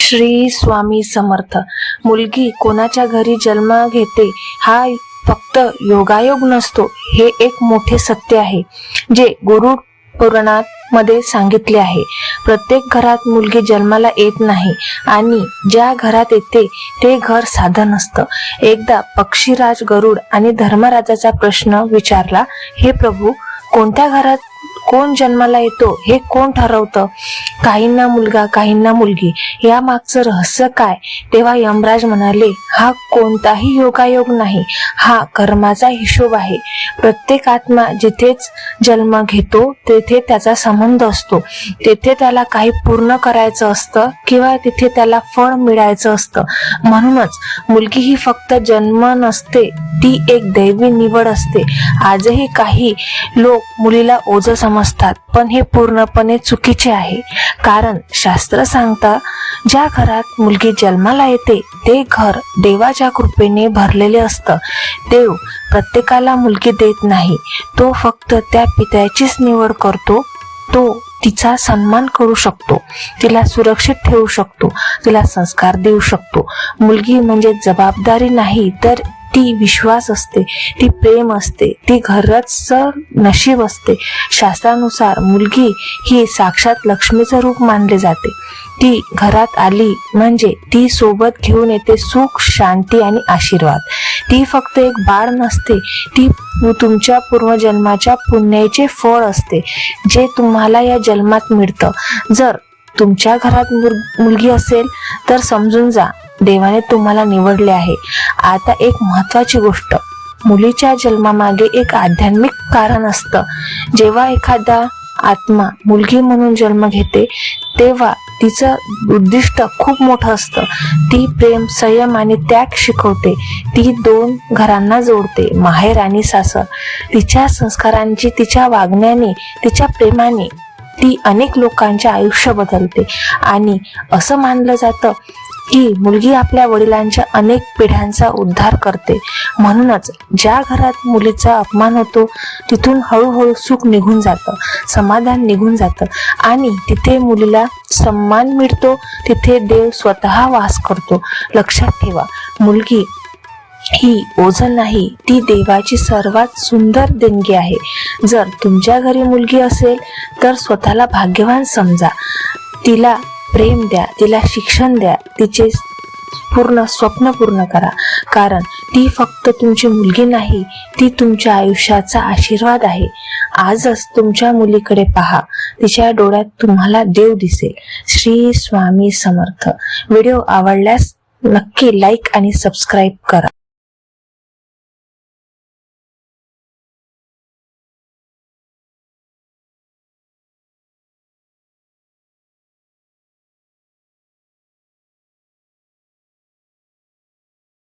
श्री स्वामी समर्थ. मुलगी कोणाच्या घरी जन्म घेते हा फक्त योगायोग नसतो, हे एक मोठे सत्य आहे जे गुरु पुराणात मध्ये सांगितले आहे. प्रत्येक घरात मुलगी जन्माला येत नाही आणि ज्या घरात येते ते घर साधं नसतं. एकदा पक्षीराज गरुड आणि धर्मराजाचा प्रश्न विचारला, हे प्रभू, कोणत्या घरात कोण जन्माला येतो हे कोण ठरवतं? काहींना मुलगा, काहींना मुलगी. या मागचं रहस्य काय? तेव्हा यमराज म्हणाले, हा कोणताही योगायोग नाही, हा कर्माचा हिशोब आहे. प्रत्येक आत्मा जिथेच जन्म घेतो तेथे त्याचा संबंध असतो. तेथे त्याला काही पूर्ण करायचं असतं किंवा तिथे त्याला फळ मिळायचं असतं. म्हणूनच मुलगी ही फक्त जन्म नसते, ती एक दैवी निवड असते. आजही काही लोक मुलीला ओझं समजतात, पण हे पूर्णपणे चुकीचे आहे. कारण शास्त्र सांगतात, ज्या घरात मुलगी जन्माला येते ते घर देवाच्या कृपेने भरलेले असतं. देव प्रत्येकाला मुलगी देत नाही, तो फक्त त्या पित्याचीच निवड करतो. तो तिचा सन्मान करू शकतो, तिला सुरक्षित ठेवू शकतो, तिला संस्कार देऊ शकतो. मुलगी म्हणजे जबाबदारी नाही, तर ती विश्वास असते, ती प्रेम असते, ती घराचं नशीब असते. शास्त्रानुसार मुलगी ही साक्षात लक्ष्मीचं रूप मानले जाते. ती घरात आली म्हणजे ती सोबत घेऊन येते सुख, शांती आणि आशीर्वाद. ती फक्त एक बाळ नसते, ती तुमच्या पूर्वजन्माच्या पुण्याचे फळ असते, जे तुम्हाला या जन्मात मिळतं. जर तुमच्या घरात मुलगी असेल तर समजून जा, देवाने तुम्हाला निवडले आहे. आता एक महत्वाची गोष्ट, मुलीच्या जन्मामागे एक आध्यात्मिक कारण असतं. जेव्हा एखादा आत्मा मुलगी म्हणून जन्म घेते तेव्हा तिचं उद्दिष्ट खूप मोठं असतं. ती प्रेम, संयम आणि त्याग शिकवते. ती दोन घरांना जोडते, माहेर आणि सासर. तिच्या संस्कारांची, तिच्या वागण्याने, तिच्या प्रेमाने ती अनेक लोकांचे आयुष्य बदलते. आणि असं मानलं जातं की मुलगी आपल्या वडिलांच्या अनेक पिढ्यांचा उद्धार करते. म्हणूनच ज्या घरात मुलीचा अपमान होतो तिथून हळूहळू सुख निघून जातं, समाधान निघून जातं आणि जिथे मुलीला सन्मान मिळतो तिथे देव स्वतः वास करतो. लक्षात ठेवा, मुलगी ही ओझं नाही, ती देवाची सर्वात सुंदर देणगी आहे. जर तुमच्या घरी मुलगी असेल तर स्वतःला भाग्यवान समजा. तिला प्रेम द्या, तिला शिक्षण द्या, तिचे पूर्ण स्वप्न पूर्ण करा. कारण ती फक्त तुमची मुलगी नाही, ती तुमच्या आयुष्याचा आशीर्वाद आहे. आजच तुमच्या मुलीकडे पहा, तिच्या डोळ्यात तुम्हाला देव दिसेल. श्री स्वामी समर्थ. व्हिडिओ आवडल्यास नक्की लाईक आणि सबस्क्राईब करा.